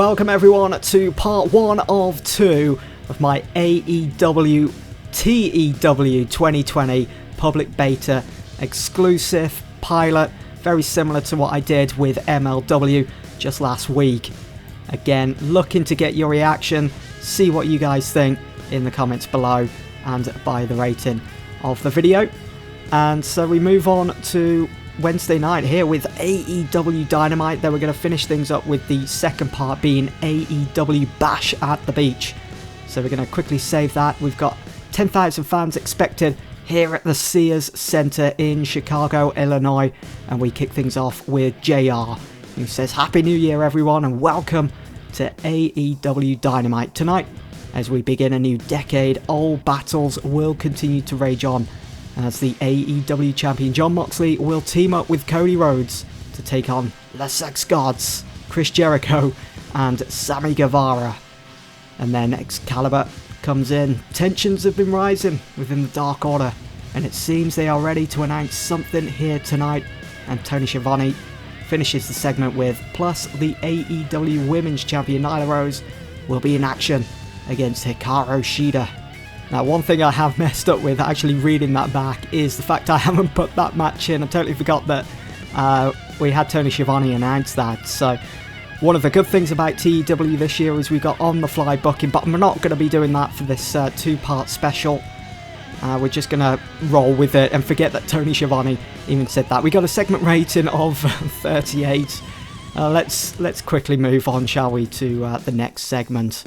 welcome everyone to part 1 of 2 of my AEW TEW 2020 public beta exclusive pilot, very similar to what I did with MLW just last week. Again, looking to get your reaction, see what you guys think in the comments below and by the rating of the video. And so we move on to Wednesday night here with AEW Dynamite. Then we're going to finish things up with the second part being AEW Bash at the Beach. So we're going to quickly save that. We've got 10,000 fans expected here at the Sears Center in Chicago, Illinois. And we kick things off with JR, who says, "Happy New Year everyone and welcome to AEW Dynamite. Tonight, as we begin a new decade, old battles will continue to rage on, as the AEW champion Jon Moxley will team up with Cody Rhodes to take on the Sex Gods, Chris Jericho and Sammy Guevara." And then Excalibur comes in. Tensions have been rising within the Dark Order, and it seems they are ready to announce something here tonight. And Tony Schiavone finishes the segment with, plus the AEW Women's Champion Nyla Rose will be in action against Hikaru Shida. Now, one thing I have messed up with actually reading that back is the fact I haven't put that match in. I totally forgot that we had Tony Schiavone announce that. So one of the good things about TEW this year is we got on-the-fly booking, but I'm not going to be doing that for this two-part special. We're just going to roll with it and forget that Tony Schiavone even said that. We got a segment rating of 38. Let's quickly move on, shall we, to the next segment.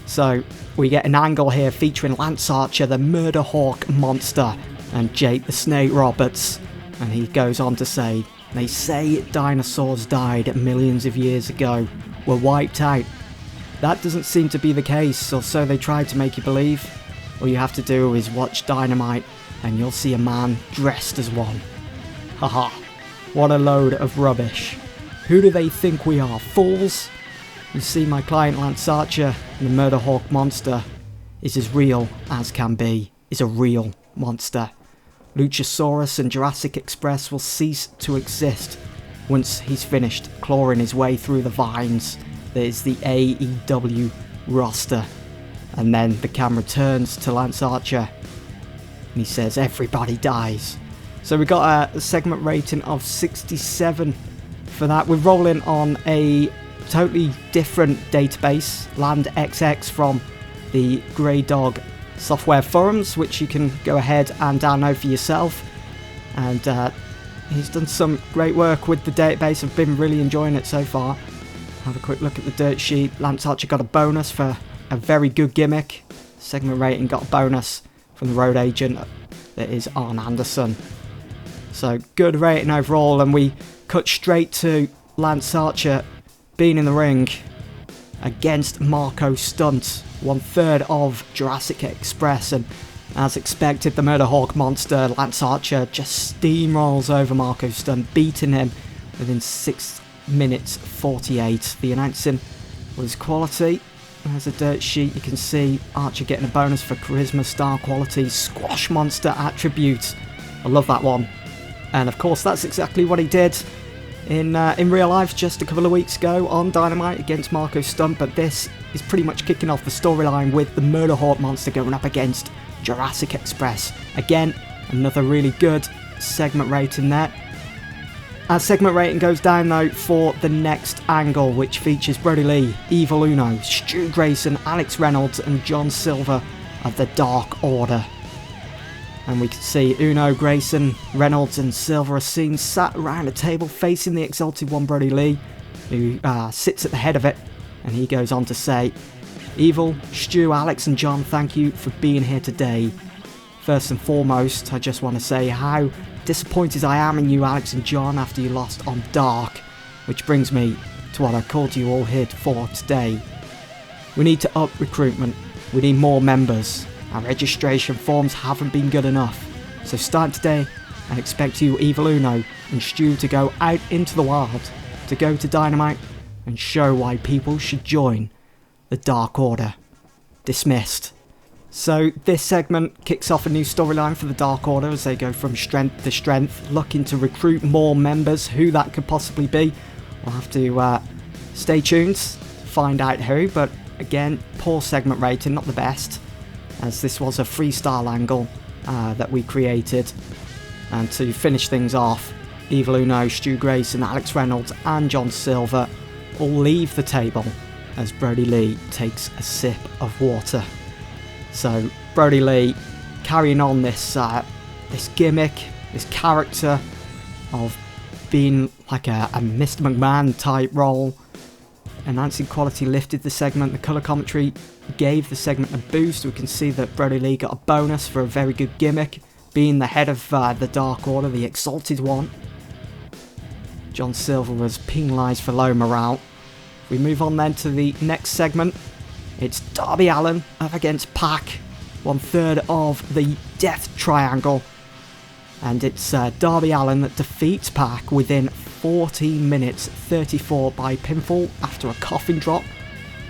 So we get an angle here featuring Lance Archer, the Murder Hawk Monster, and Jake the Snake Roberts. And he goes on to say, "They say dinosaurs died millions of years ago, were wiped out. That doesn't seem to be the case, or so they try to make you believe. All you have to do is watch Dynamite and you'll see a man dressed as one." Haha, what a load of rubbish. Who do they think we are, fools? You see, my client Lance Archer, the Murder Hawk Monster, is as real as can be, is a real monster. Luchasaurus and Jurassic Express will cease to exist once he's finished clawing his way through the vines that is the AEW roster. And then the camera turns to Lance Archer and he says, "Everybody dies." So we got a segment rating of 67 for that. We're rolling on a totally different database, Land XX, from the Grey Dog software forums, which you can go ahead and download for yourself. And he's done some great work with the database. I've been really enjoying it so far. Have a quick look at the dirt sheet. Lance Archer got a bonus for a very good gimmick. Segment rating got a bonus from the road agent that is Arn Anderson. So good rating overall, and we cut straight to Lance Archer being in the ring against Marco Stunt, 1/3 of Jurassic Express. And as expected, the Murder Hawk Monster, Lance Archer, just steamrolls over Marco Stunt, beating him within 6 minutes 48. The announcing was quality. There's a dirt sheet. You can see Archer getting a bonus for charisma, star quality, squash monster attribute. I love that one. And of course, that's exactly what he did in real life just a couple of weeks ago on Dynamite against Marco Stunt. But this is pretty much kicking off the storyline with the Murder Hawk Monster going up against Jurassic Express. Again, another really good segment rating there. Our segment rating goes down though for the next angle, which features Brody Lee, Evil Uno, Stu Grayson, Alex Reynolds and John Silver of the Dark Order. And we can see Uno, Grayson, Reynolds and Silver are seen sat around a table facing the Exalted One Brody Lee, who sits at the head of it. And he goes on to say, "Evil, Stu, Alex and John, thank you for being here today. First and foremost, I just want to say how disappointed I am in you, Alex and John, after you lost on Dark. Which brings me to what I called you all here for today. We need to up recruitment. We need more members. Our registration forms haven't been good enough. So start today and expect you, Evil Uno and Stu, to go out into the wild, to go to Dynamite and show why people should join the Dark Order. Dismissed." So this segment kicks off a new storyline for the Dark Order as they go from strength to strength, looking to recruit more members. Who that could possibly be, we'll have to stay tuned find out who, but again, poor segment rating, not the best, as this was a freestyle angle that we created. And to finish things off, Evil Uno, Stu Grayson, Alex Reynolds and John Silver all leave the table as Brody Lee takes a sip of water. So Brody Lee carrying on this this gimmick, this character of being like a Mr. McMahon type role. Enhancing quality lifted the segment. The colour commentary gave the segment a boost. We can see that Brody Lee got a bonus for a very good gimmick, being the head of the Dark Order, the Exalted One. John Silver was penalised for low morale. We move on then to the next segment. It's Darby Allin up against Pac, 1/3 of the Death Triangle. And it's Darby Allin that defeats Pac within 14 minutes 34 by pinfall after a coffin drop.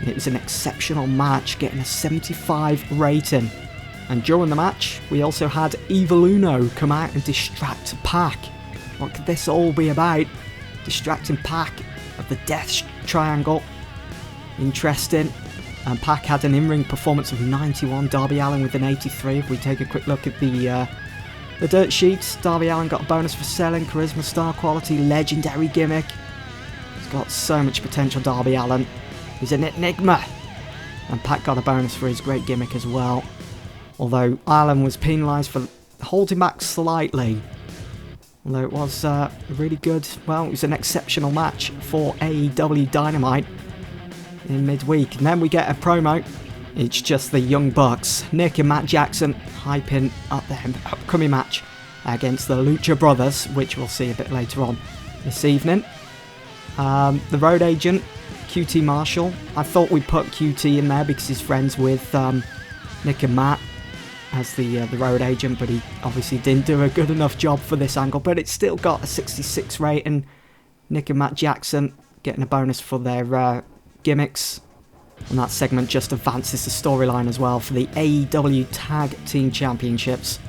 And it was an exceptional match, getting a 75 rating. And during the match, we also had Evil Uno come out and distract Pac. What could this all be about? Distracting Pac of the Death Triangle. Interesting. And Pac had an in-ring performance of 91, Darby Allin with an 83. If we take a quick look at the dirt sheets, Darby Allin got a bonus for selling, charisma, star quality, legendary gimmick. He's got so much potential, Darby Allin. He's an enigma. And Pac got a bonus for his great gimmick as well. Although Allin was penalised for holding back slightly. Although it was really good, well, it was an exceptional match for AEW Dynamite in midweek. And then we get a promo. It's just the Young Bucks, Nick and Matt Jackson, hyping up their upcoming match against the Lucha Brothers, which we'll see a bit later on this evening. The Road Agent, QT Marshall. I thought we'd put QT in there because he's friends with Nick and Matt as the Road Agent, but he obviously didn't do a good enough job for this angle, but it's still got a 66 rating. Nick and Matt Jackson getting a bonus for their gimmicks. And that segment just advances the storyline as well for the AEW Tag Team Championships.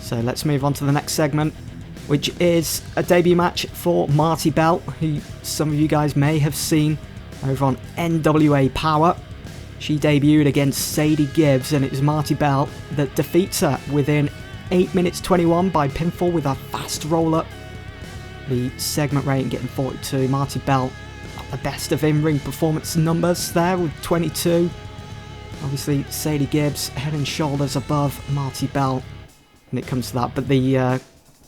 So let's move on to the next segment, which is a debut match for Marta Bell, who some of you guys may have seen over on NWA Power. She debuted against Sadie Gibbs, and it was Marta Bell that defeats her within 8 minutes 21 by pinfall with a fast roll-up. The segment rating getting 42. Marta Bell the best of in-ring performance numbers there with 22. Obviously Sadie Gibbs head and shoulders above Marta Bell when it comes to that, but the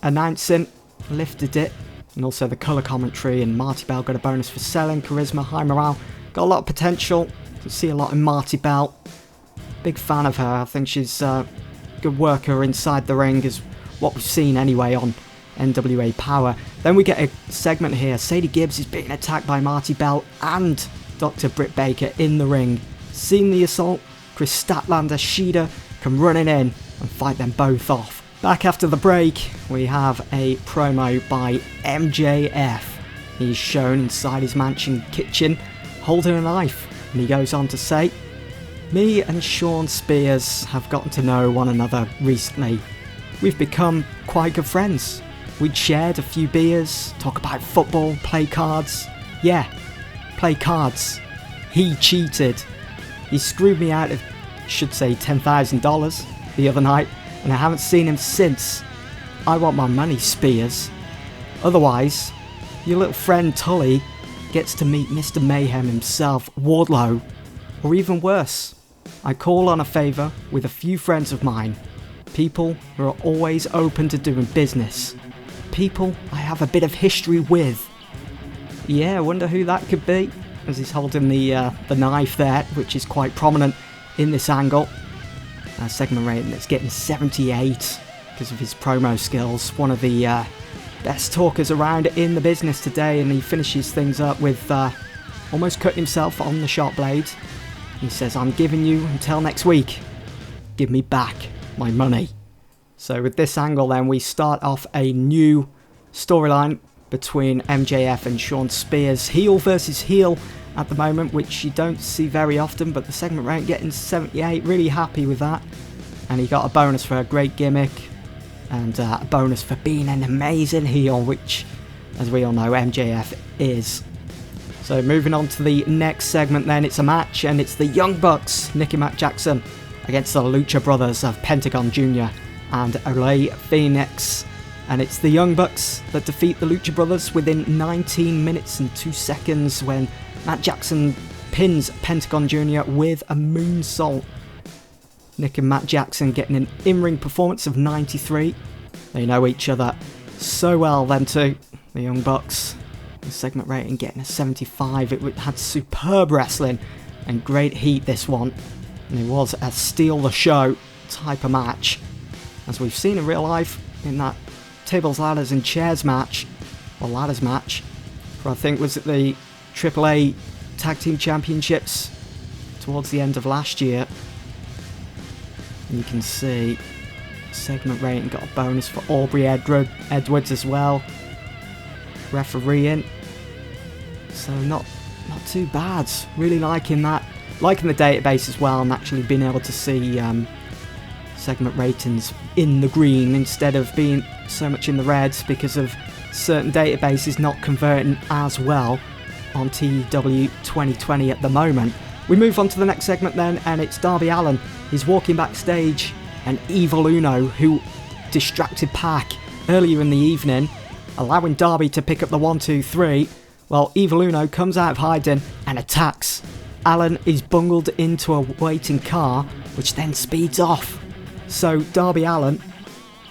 announcing lifted it, and also the colour commentary, and Marta Bell got a bonus for selling, charisma, high morale, got a lot of potential. You can see a lot in Marta Bell. Big fan of her. I think she's a good worker inside the ring, is what we've seen anyway on NWA Power. Then we get a segment here. Sadie Gibbs is being attacked by Marta Bell and Dr. Britt Baker in the ring. Seeing the assault, Chris Statlander, Shida come running in and fight them both off. Back after the break, we have a promo by MJF. He's shown inside his mansion kitchen holding a knife, and he goes on to say, "Me and Sean Spears have gotten to know one another recently. We've become quite good friends. We'd shared a few beers, talk about football, play cards. Yeah, play cards. He cheated. He screwed me out of, should say, $10,000 the other night, and I haven't seen him since. I want my money, Spears. Otherwise, your little friend Tully gets to meet Mr. Mayhem himself, Wardlow, or even worse. I call on a favour with a few friends of mine. People who are always open to doing business. People I have a bit of history with." Yeah, I wonder who that could be, as he's holding the knife there, which is quite prominent in this angle. Segment rating that's getting 78 because of his promo skills. One of the best talkers around in the business today, and he finishes things up with almost cutting himself on the sharp blade. He says, "I'm giving you until next week. Give me back my money." So with this angle then, we start off a new storyline between MJF and Sean Spears. Heel versus heel at the moment, which you don't see very often, but the segment rank getting 78, really happy with that. And he got a bonus for a great gimmick, and a bonus for being an amazing heel, which, as we all know, MJF is. So moving on to the next segment then, it's a match, and it's the Young Bucks, Nick and Matt Jackson, against the Lucha Brothers of Pentagon Jr. and Olay Phoenix. And it's the Young Bucks that defeat the Lucha Brothers within 19 minutes and 2 seconds when Matt Jackson pins Pentagon Jr. with a moonsault. Nick and Matt Jackson getting an in-ring performance of 93. They know each other so well, them two, the Young Bucks. The segment rating getting a 75. It had superb wrestling and great heat, this one. And it was a steal the show type of match, as we've seen in real life in that tables, ladders and chairs match, or ladders match, for I think was it the AAA Tag Team Championships towards the end of last year. And you can see segment rating got a bonus for Aubrey Edwards as well, refereeing. So not too bad. Really liking that. Liking the database as well, and actually being able to see segment ratings in the green instead of being so much in the reds because of certain databases not converting as well on TEW 2020 at the moment. We move on to the next segment then, and it's Darby Allin. He's walking backstage, and Evil Uno, who distracted Pac earlier in the evening, allowing Darby to pick up the 1-2-3. Well, Evil Uno comes out of hiding and attacks. Allin is bungled into a waiting car, which then speeds off. So Darby Allin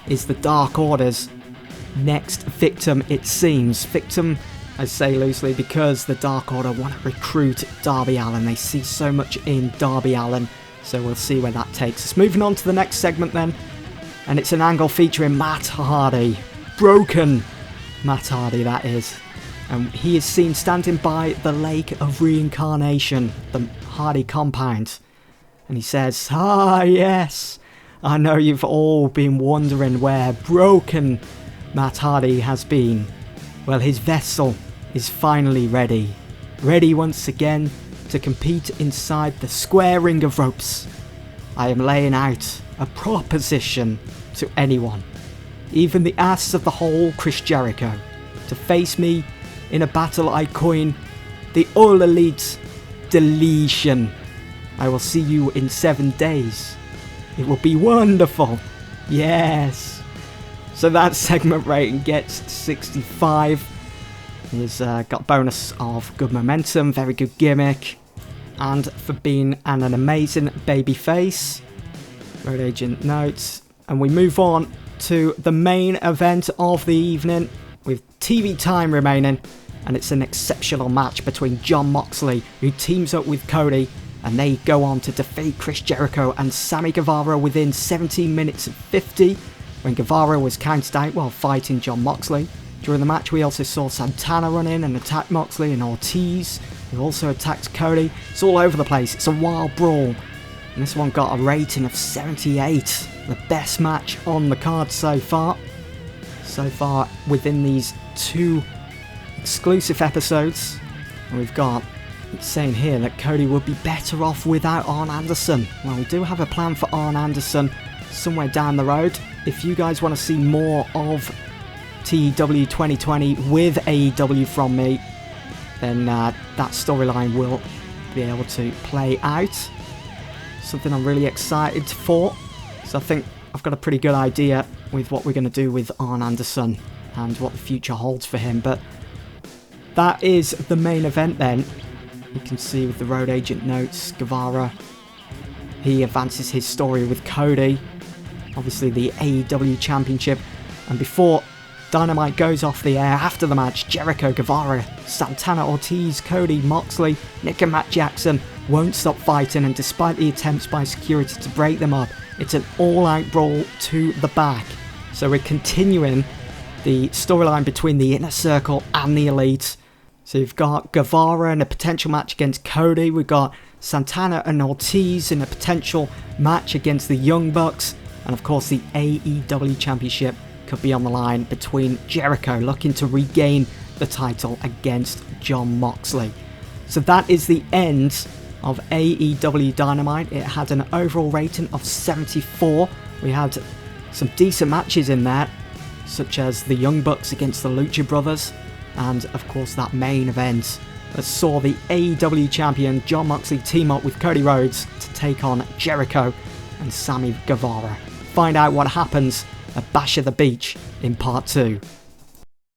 is the Dark Order's next victim, it seems. Victim, I say loosely, because the Dark Order want to recruit Darby Allin. They see so much in Darby Allin, so we'll see where that takes us. Moving on to the next segment then, and it's an angle featuring Matt Hardy. Broken Matt Hardy, that is. And he is seen standing by the Lake of Reincarnation, the Hardy compound. And he says, "Ah, yes, I know you've all been wondering where broken Matt Hardy has been. Well, his vessel is finally ready. Ready once again to compete inside the square ring of ropes. I am laying out a proposition to anyone, even the ass of the whole Chris Jericho, to face me in a battle I coin the All Elite Deletion. I will see you in 7 days. It will be wonderful. Yes." So that segment rating gets 65. He's got bonus of good momentum, very good gimmick, and for being an amazing baby face. Road agent notes. And we move on to the main event of the evening with TV time remaining. And it's an exceptional match between Jon Moxley, who teams up with Cody, and they go on to defeat Chris Jericho and Sammy Guevara within 17 minutes and 50, when Guevara was counted out while fighting Jon Moxley. During the match, we also saw Santana run in and attack Moxley, and Ortiz, who also attacked Cody. It's all over the place. It's a wild brawl. And this one got a rating of 78. The best match on the card so far. So far within these 2 exclusive episodes. And we've got, it's saying here that Cody would be better off without Arn Anderson. Well, we do have a plan for Arn Anderson somewhere down the road. If you guys want to see more of TEW 2020 with AEW from me, then that storyline will be able to play out. Something I'm really excited for. So I think I've got a pretty good idea with what we're going to do with Arn Anderson and what the future holds for him. But that is the main event then. You can see with the road agent notes, Guevara, he advances his story with Cody, obviously the AEW Championship. And before Dynamite goes off the air, after the match, Jericho, Guevara, Santana, Ortiz, Cody, Moxley, Nick and Matt Jackson won't stop fighting, and despite the attempts by security to break them up, it's an all-out brawl to the back. So we're continuing the storyline between the Inner Circle and the Elite. So you've got Guevara in a potential match against Cody. We've got Santana and Ortiz in a potential match against the Young Bucks. And of course the AEW Championship could be on the line between Jericho looking to regain the title against Jon Moxley. So that is the end of AEW Dynamite. It had an overall rating of 74. We had some decent matches in there, such as the Young Bucks against the Lucha Brothers, and of course that main event that saw the AEW champion Jon Moxley team up with Cody Rhodes to take on Jericho and Sammy Guevara. Find out what happens at Bash at the Beach in part 2.